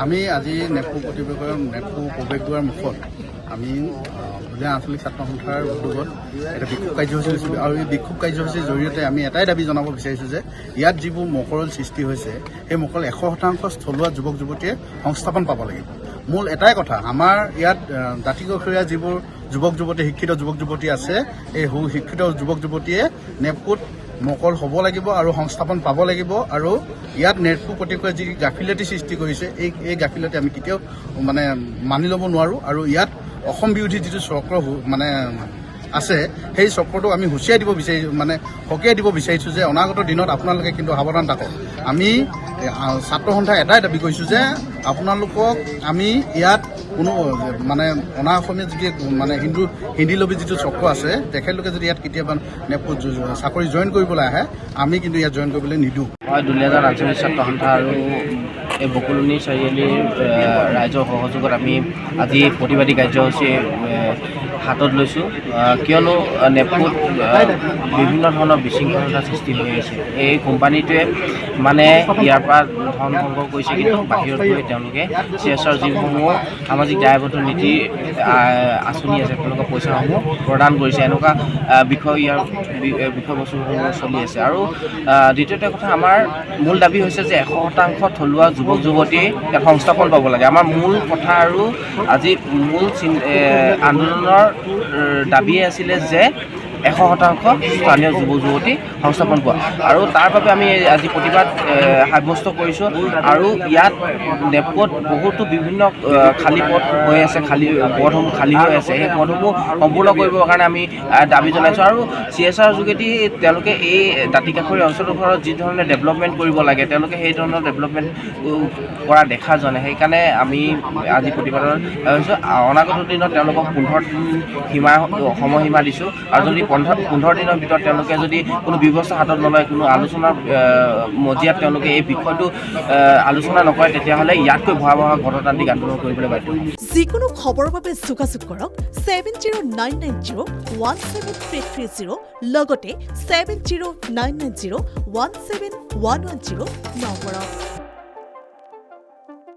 আমি আজি নেপু প্ৰৱেশদ্বাৰ মুখত আমি ভুলীয়া আঞ্চলিক ছাত্ৰ সন্থাৰ উদ্যোগত এটা বিক্ষোভ কাৰ্যসূচী লৈছোঁ আৰু এই বিক্ষোভ কাৰ্যসূচীৰ জৰিয়তে আমি এটাই দাবী জনাব বিচাৰিছোঁ যে ইয়াত যিবোৰ মকৰল সৃষ্টি হৈছে সেই মকৰল 100% থলুৱা যুৱক যুৱতীয়ে সংস্থাপন পাব লাগিব। মূল এটাই কথা, আমাৰ ইয়াত দাঁতিকাষৰীয়া যিবোৰ যুৱক যুৱতী শিক্ষিত যুৱক যুৱতী আছে, এই শিক্ষিত যুৱক যুৱতীয়ে নেপকুত মকল হ'ব লাগিব আৰু সংস্থাপন পাব লাগিব। আৰু ইয়াত নেপকু কৰ্তৃপক্ষই যি গাফিলতি সৃষ্টি কৰিছে এই গাফিলতি আমি কেতিয়াও মানি ল'ব নোৱাৰোঁ। আৰু ইয়াত অসম বিৰোধী যিটো চক্ৰ আছে সেই চক্ৰটোক আমি হুঁচিয়াই দিব সকীয়াই দিব বিচাৰিছোঁ যে অনাগত দিনত আপোনালোকে কিন্তু সাৱধান থাকক। আমি ছাত্ৰ সন্থাই এটাই দাবী কৰিছোঁ যে আপোনালোকক আমি ইয়াত কোনো অনা অসমীয়া যদি হিন্দী লবি যিটো চক্ৰ আছে তেখেতলোকে যদি ইয়াত কেতিয়াবা নেপকুত চাকৰি জইন কৰিবলৈ আহে আমি কিন্তু ইয়াত জইন কৰিবলৈ নিদিওঁ। হয়, দুলীয়াজান আঞ্চলিক ছাত্ৰ সন্থা আৰু এই বকুলনি চাৰিআলিৰ ৰাইজৰ সহযোগত আমি আজি প্ৰতিবাদী কাৰ্যসূচী হাতত লৈছোঁ। কিয়নো নেপকুত বিভিন্ন ধৰণৰ বিশৃংখলতাৰ সৃষ্টি হৈ আছে। এই কোম্পানীটোৱে ইয়াৰ পৰা ধন সংগ্ৰহ কৰিছে, কিন্তু বাহিৰত গৈ তেওঁলোকে CSR যিসমূহ সামাজিক দায়বদ্ধ নীতি আঁচনি আছে তেওঁলোকৰ পইচাসমূহ প্ৰদান কৰিছে। এনেকুৱা বিষয়বস্তুসমূহ চলি আছে। আৰু দ্বিতীয়তে কথা, আমাৰ মূল দাবী হৈছে যে 100% থলুৱা যুৱক যুৱতীয়ে ইয়াত সংস্থাপন পাব লাগে। আমাৰ মূল কথা আৰু আজি মূল আন্দোলনৰ দাবীয়ে আছিলে যে 100% স্থানীয় যুৱক যুৱতী সংস্থাপন পোৱা, আৰু তাৰ বাবে আমি আজি প্ৰতিবাদ সাব্যস্ত কৰিছোঁ। আৰু ইয়াত নেপকুত বহুতো বিভিন্ন খালী পথ হৈ আছে, পদসমূহ খালী হৈ আছে। সেই পদসমূহ সম্পূৰ্ণ কৰিবৰ কাৰণে আমি দাবী জনাইছোঁ। আৰু CSR যোগেদি তেওঁলোকে এই দাঁতিকাষৰীয়া অঞ্চলবোৰত যি ধৰণে ডেভেলপমেণ্ট কৰিব লাগে তেওঁলোকে সেই ধৰণৰ ডেভেলপমেণ্ট কৰা দেখা যোৱা নাই। সেইকাৰণে আমি আজি প্ৰতিবাদত হৈছোঁ। অনাগত দিনত তেওঁলোকক 15 দিন সময়সীমা দিছোঁ। আৰু যদি 15 দিনৰ ভিতৰত তেওঁলোকে যদি কোনো ব্যৱস্থা হাতত নলয়, কোনো আলোচনাৰ মজিয়াত তেওঁলোকে এই বিষয়টো আলোচনা নকৰে, তেতিয়াহ'লে ইয়াতকৈ ভয়াৱহ গণতান্ত্ৰিক আন্দোলন কৰিবলৈ বাধ্য হ'ব। যিকোনো খবৰৰ বাবে যোগাযোগ কৰক 7099017330 লগতে 7099017110 নম্বৰত।